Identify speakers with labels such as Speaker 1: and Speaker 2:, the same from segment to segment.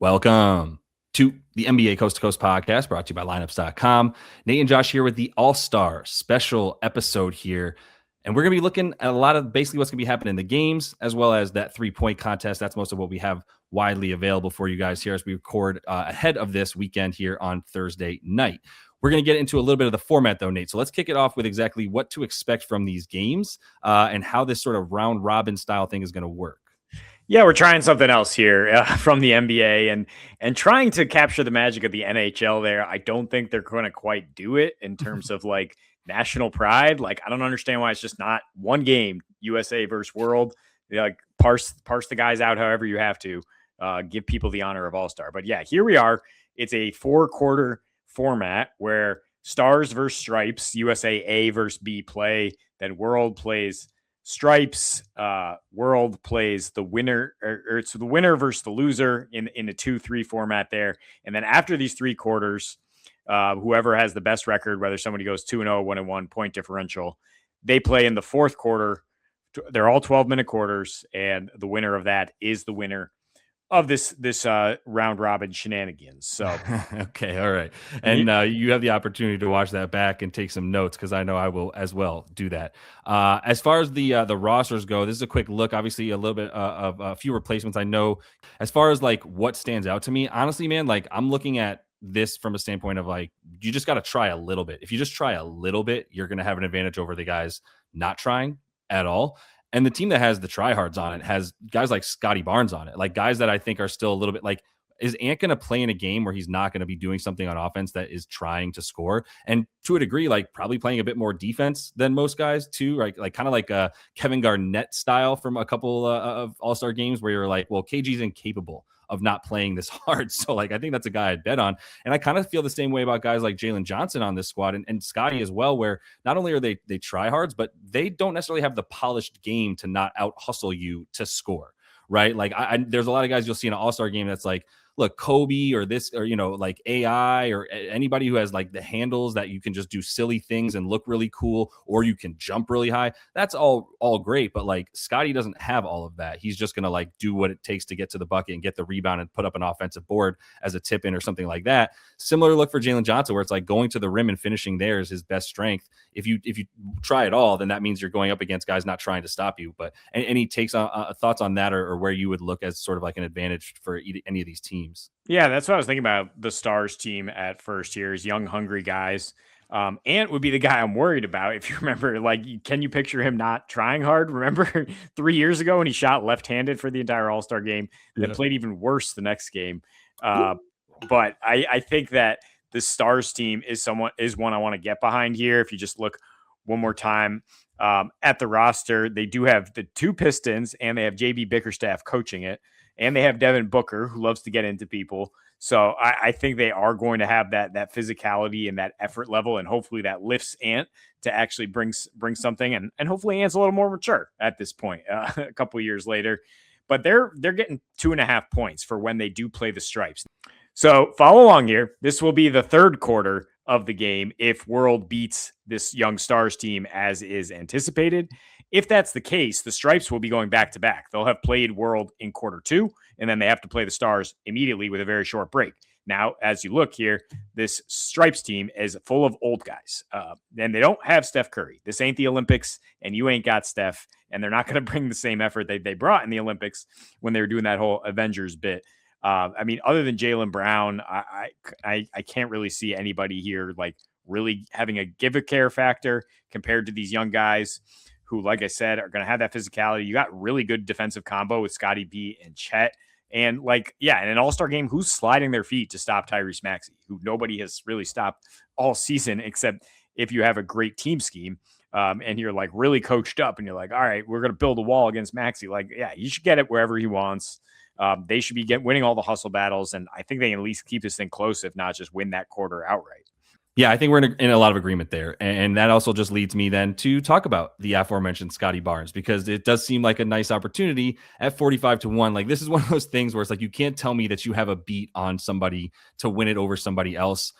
Speaker 1: Welcome to the NBA Coast to Coast podcast brought to you by lineups.com. Nate and Josh here with the All-Star special episode here. And we're going to be looking at a lot of basically what's going to be happening in the games, as well as that 3-point contest. That's most of what we have widely available for you guys here as we record ahead of this weekend here on Thursday night. We're going to get into a little bit of the format, though, Nate. So let's kick it off with exactly what to expect from these games and how this sort of round-robin style thing is going to work.
Speaker 2: Yeah, we're trying something else here from the NBA and trying to capture the magic of the NHL there. I don't think they're going to quite do it in terms of like national pride. Like, I don't understand why it's just not one game, USA versus world. Like parse the guys out however you have to, give people the honor of All-Star. But yeah, here we are. It's a 4-quarter format where Stars versus Stripes, USA A versus B play, then World plays Stripes, World plays the winner, or it's the winner versus the loser in a 2-3 format there. And then after these 3 quarters, whoever has the best record, whether somebody goes 2-0, 1-1 point differential, they play in the 4th quarter. They're all 12-minute quarters, and the winner of that is the winner of this round robin shenanigans. So
Speaker 1: okay, all right. And you have the opportunity to watch that back and take some notes, because I know I will as well do that. As far as the rosters go, this is a quick look. Obviously, a little bit of a few replacements. I know as far as like what stands out to me, honestly, man, like I'm looking at this from a standpoint of like, you just got to try a little bit. If you just try a little bit, you're going to have an advantage over the guys not trying at all. And the team that has the tryhards on it has guys like Scottie Barnes on it, like guys that I think are still a little bit like, is Ant going to play in a game where he's not going to be doing something on offense that is trying to score? And to a degree, like probably playing a bit more defense than most guys too, right? Like kind of like a Kevin Garnett style from a couple of All-Star games where you're like, well, KG's incapable of not playing this hard. So like, I think that's a guy I'd bet on. And I kind of feel the same way about guys like Jalen Johnson on this squad and Scottie as well, where not only are they tryhards, but they don't necessarily have the polished game to not out hustle you to score, right? Like there's a lot of guys you'll see in an All-Star game that's like, look, Kobe or this, or, you know, like AI or anybody who has like the handles that you can just do silly things and look really cool, or you can jump really high. That's all great. But like Scottie doesn't have all of that. He's just going to like do what it takes to get to the bucket and get the rebound and put up an offensive board as a tip in or something like that. Similar look for Jalen Johnson, where it's like going to the rim and finishing there is his best strength. If you try it all, then that means you're going up against guys not trying to stop you. But any takes on thoughts on that, or where you would look as sort of like an advantage for any of these teams?
Speaker 2: Yeah, that's what I was thinking about. The Stars team at first here is young, hungry guys. Ant would be the guy I'm worried about. If you remember, like, can you picture him not trying hard? Remember 3 years ago when he shot left-handed for the entire All-Star game, then played even worse the next game. But I think that the Stars team is one I want to get behind here. If you just look one more time at the roster, they do have the 2 Pistons, and they have JB Bickerstaff coaching it. And they have Devin Booker, who loves to get into people. So I think they are going to have that physicality and that effort level, and hopefully that lifts Ant to actually bring something. And hopefully Ant's a little more mature at this point, a couple of years later. But they're getting 2.5 points for when they do play the Stripes. So follow along here. This will be the 3rd quarter of the game if World beats this young Stars team as is anticipated. If that's the case, the Stripes will be going back to back. They'll have played World in quarter 2, and then they have to play the Stars immediately with a very short break. Now, as you look here, this Stripes team is full of old guys, and they don't have Steph Curry. This ain't the Olympics, and you ain't got Steph, and they're not going to bring the same effort they brought in the Olympics when they were doing that whole Avengers bit. I mean, other than Jaylen Brown, I can't really see anybody here like really having a give-a-care factor compared to these young guys who, like I said, are going to have that physicality. You got really good defensive combo with Scottie B and Chet. And like, yeah, in an All-Star game, who's sliding their feet to stop Tyrese Maxey, who nobody has really stopped all season, except if you have a great team scheme and you're like really coached up and you're like, all right, we're going to build a wall against Maxey. Like, yeah, you should get it wherever he wants. They should be winning all the hustle battles. And I think they can at least keep this thing close, if not just win that quarter outright.
Speaker 1: Yeah, I think we're in a lot of agreement there. And that also just leads me then to talk about the aforementioned Scottie Barnes, because it does seem like a nice opportunity at 45-1. Like, this is one of those things where it's like, you can't tell me that you have a beat on somebody to win it over somebody else.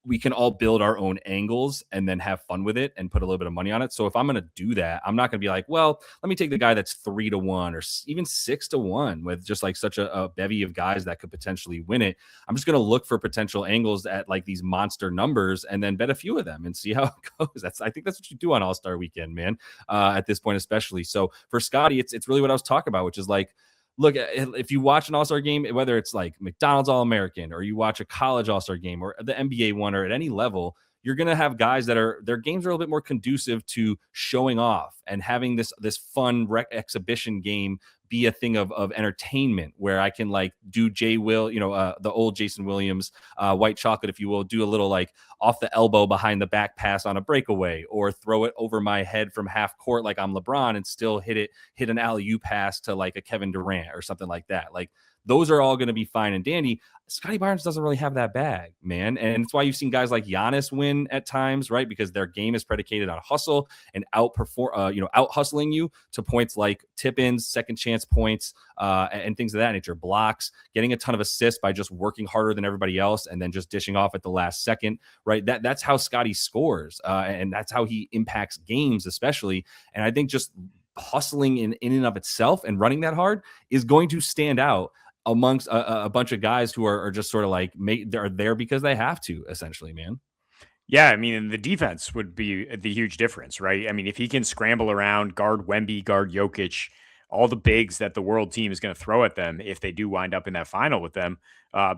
Speaker 1: we can all build our own angles and then have fun with it and put a little bit of money on it. So if I'm going to do that, I'm not going to be like, well, let me take the guy that's 3-1 or even 6-1 with just like such a bevy of guys that could potentially win it. I'm just going to look for potential angles at like these monster numbers and then bet a few of them and see how it goes. I think that's what you do on All-Star Weekend, man, at this point, especially. So for Scottie, it's really what I was talking about, which is like, look, if you watch an All-Star game, whether it's like McDonald's All-American or you watch a college All-Star game or the NBA one or at any level, you're going to have guys that their games are a little bit more conducive to showing off and having this fun exhibition game be a thing of entertainment where I can like do the old Jason Williams, white chocolate, if you will, do a little like off the elbow behind the back pass on a breakaway or throw it over my head from half court like I'm LeBron and still hit an alley-oop pass to like a Kevin Durant or something like that. Like those are all going to be fine and dandy. Scottie Barnes doesn't really have that bag, man. And it's why you've seen guys like Giannis win at times, right? Because their game is predicated on hustle and out hustling you to points like tip-ins, second chance points, and things of that nature, blocks, getting a ton of assists by just working harder than everybody else and then just dishing off at the last second, right? That's how Scottie scores. And that's how he impacts games, especially. And I think just hustling in and of itself and running that hard is going to stand out amongst a bunch of guys who are just sort of like they're there because they have to, essentially, man.
Speaker 2: Yeah, I mean, the defense would be the huge difference, right? I mean, if he can scramble around, guard Wemby, guard Jokic, all the bigs that the world team is going to throw at them if they do wind up in that final with them,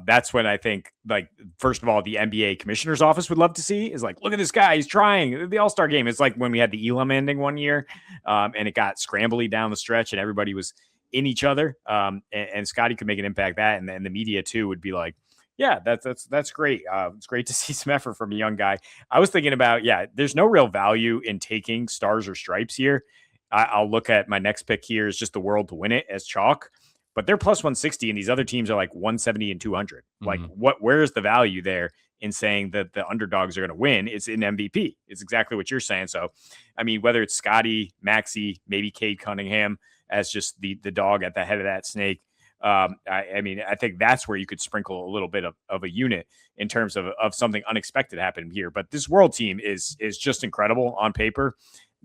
Speaker 2: that's when I think, like, first of all, the NBA commissioner's office would love to see is like, look at this guy, he's trying. The All-Star game is like when we had the Elam ending one year, and it got scrambly down the stretch and everybody was in each other. And Scottie could make an impact that, and then the media too would be like, yeah, that's great. It's great to see some effort from a young guy. I was thinking about, there's no real value in taking stars or stripes here. I'll look at my next pick here is just the world to win it as chalk, but they're plus 160 and these other teams are like 170 and 200. Like where's the value there in saying that the underdogs are going to win? It's in MVP. It's exactly what you're saying. So, I mean, whether it's Scottie, Maxey, maybe Cade Cunningham as just the dog at the head of that snake. I mean, I think that's where you could sprinkle a little bit of a unit in terms of something unexpected happening here. But this world team is just incredible on paper.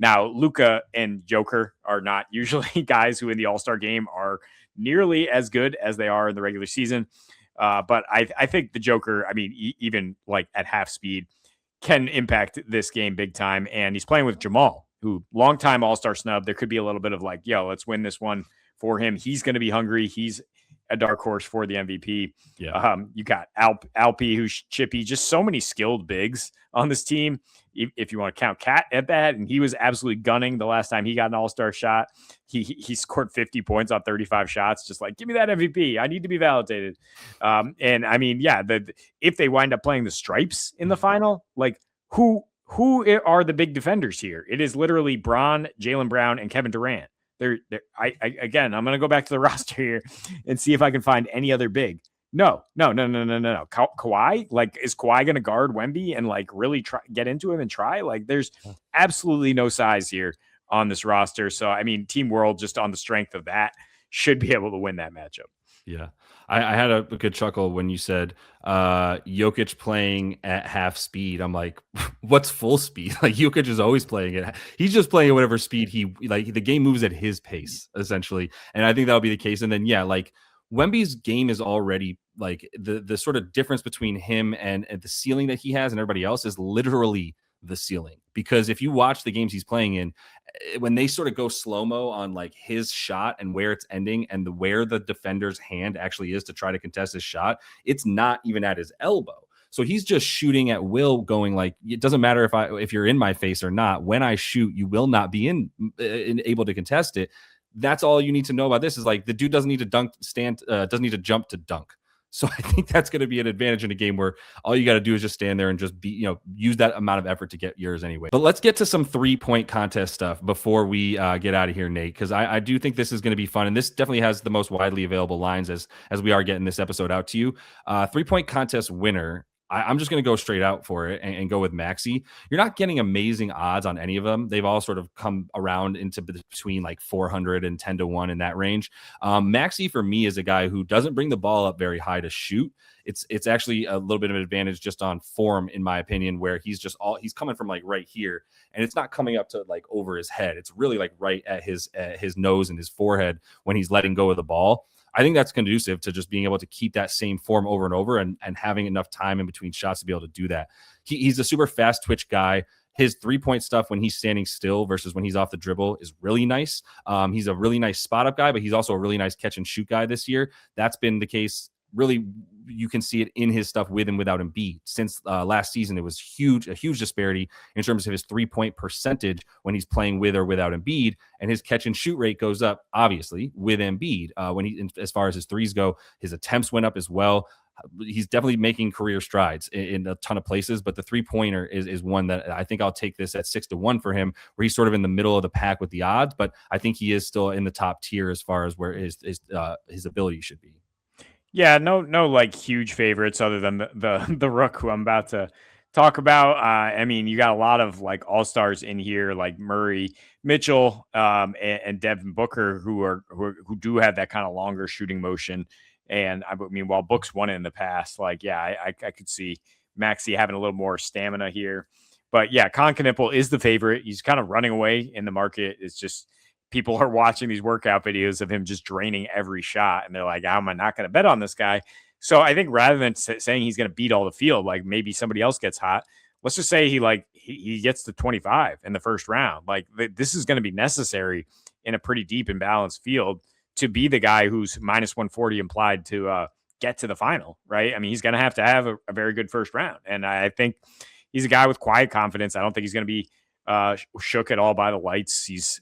Speaker 2: Now, Luka and Joker are not usually guys who in the All-Star game are nearly as good as they are in the regular season. But I think the Joker, I mean, even like at half speed, can impact this game big time. And he's playing with Jamal, who longtime All-Star snub. There could be a little bit of like, let's win this one for him. He's going to be hungry. He's a dark horse for the MVP. Yeah. You got Alpi, who's chippy, just so many skilled bigs on this team. If you want to count Cat at that, and he was absolutely gunning the last time he got an All-Star shot. He scored 50 points on 35 shots. Just like, give me that MVP. I need to be validated. And I mean, if they wind up playing the stripes in the final, like who are the big defenders here? It is literally Bron, Jaylen Brown, and Kevin Durant. Again, I'm going to go back to the roster here and see if I can find any other big. No. Kawhi, like, is Kawhi going to guard Wemby and like really get into him and try? Like, there's absolutely no size here on this roster. So, I mean, Team World, just on the strength of that, should be able to win that matchup.
Speaker 1: Yeah. I had a good chuckle when you said Jokic playing at half speed. I'm like, what's full speed? Like, Jokic is always playing it. He's just playing at whatever speed the game moves at his pace, essentially. And I think that'll be the case. And then, like, Wemby's game is already like the sort of difference between him and the ceiling that he has and everybody else is literally the ceiling. Because if you watch the games he's playing in, when they sort of go slow-mo on like his shot and where it's ending and where the defender's hand actually is to try to contest his shot, it's not even at his elbow. So he's just shooting at will, going like, it doesn't matter if you're in my face or not. When I shoot, you will not be able to contest it. That's all you need to know about this is like the dude doesn't need to doesn't need to jump to dunk. So I think that's going to be an advantage in a game where all you got to do is just stand there and just use that amount of effort to get yours anyway. But let's get to some 3-point contest stuff before we get out of here, Nate, because I do think this is going to be fun. And this definitely has the most widely available lines as we are getting this episode out to you. 3-point contest winner I'm just going to go straight out for it and go with Maxey. You're not getting amazing odds on any of them. They've all sort of come around into between like 400 and 10 to 1 in that range. Maxey for me is a guy who doesn't bring the ball up very high to shoot. It's actually a little bit of an advantage just on form, in my opinion, where he's coming from like right here, and it's not coming up to like over his head. It's really like right at his nose and his forehead when he's letting go of the ball. I think that's conducive to just being able to keep that same form over and over and having enough time in between shots to be able to do that. He's a super fast twitch guy. His 3-point stuff when he's standing still versus when he's off the dribble is really nice. He's a really nice spot up guy, but he's also a really nice catch and shoot guy this year. That's been the case. Really, you can see it in his stuff with and without Embiid. Since last season, it was a huge disparity in terms of his 3-point percentage when he's playing with or without Embiid, and his catch and shoot rate goes up, obviously, with Embiid. As far as his threes go, his attempts went up as well. He's definitely making career strides in a ton of places, but the 3-pointer is one that I think I'll take this at 6 to 1 for him, where he's sort of in the middle of the pack with the odds, but I think he is still in the top tier as far as where his ability should be.
Speaker 2: Yeah, no, like huge favorites other than the Rook who I'm about to talk about. I mean, you got a lot of like all stars in here, like Murray, Mitchell, and Devin Booker, who do have that kind of longer shooting motion. And I mean, while Book's won it in the past, like I could see Maxey having a little more stamina here. But yeah, Kon Knueppel is the favorite. He's kind of running away in the market. It's just people are watching these workout videos of him just draining every shot, and they're like, "How am I not going to bet on this guy?" So I think rather than saying he's going to beat all the field, like maybe somebody else gets hot, let's just say he gets to 25 in the first round. Like this is going to be necessary in a pretty deep and balanced field to be the guy who's minus 140 implied to get to the final, right? I mean, he's going to have a very good first round, and I think he's a guy with quiet confidence. I don't think he's going to be shook at all by the lights. He's,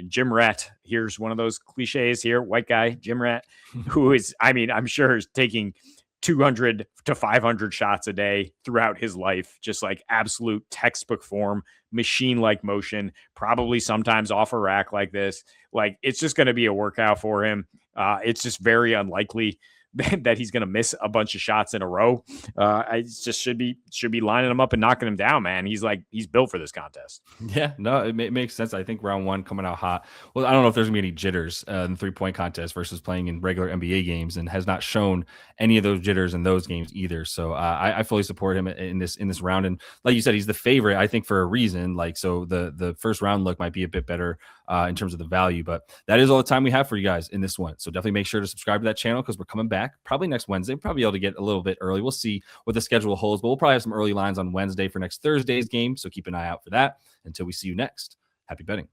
Speaker 2: Jim Rat. Here's one of those cliches here. White guy, Jim Rat, who is, I mean, I'm sure is taking 200 to 500 shots a day throughout his life, just like absolute textbook form, machine-like motion, probably sometimes off a rack like this. Like, it's just going to be a workout for him. It's just very unlikely that he's going to miss a bunch of shots in a row. I just should be lining him up and knocking him down, man. He's built for this contest.
Speaker 1: Yeah, no, it makes sense. I think round one coming out hot. Well, I don't know if there's gonna be any jitters in the 3-point contest versus playing in regular NBA games, and has not shown any of those jitters in those games either. So I fully support him in this round. And like you said, he's the favorite, I think, for a reason. Like, so the first round look might be a bit better in terms of the value, but that is all the time we have for you guys in this one. So definitely make sure to subscribe to that channel, because we're coming back probably next Wednesday. We'll probably be able to get a little bit early. We'll see what the schedule holds, but we'll probably have some early lines on Wednesday for next Thursday's game. So keep an eye out for that. Until we see you next, happy betting.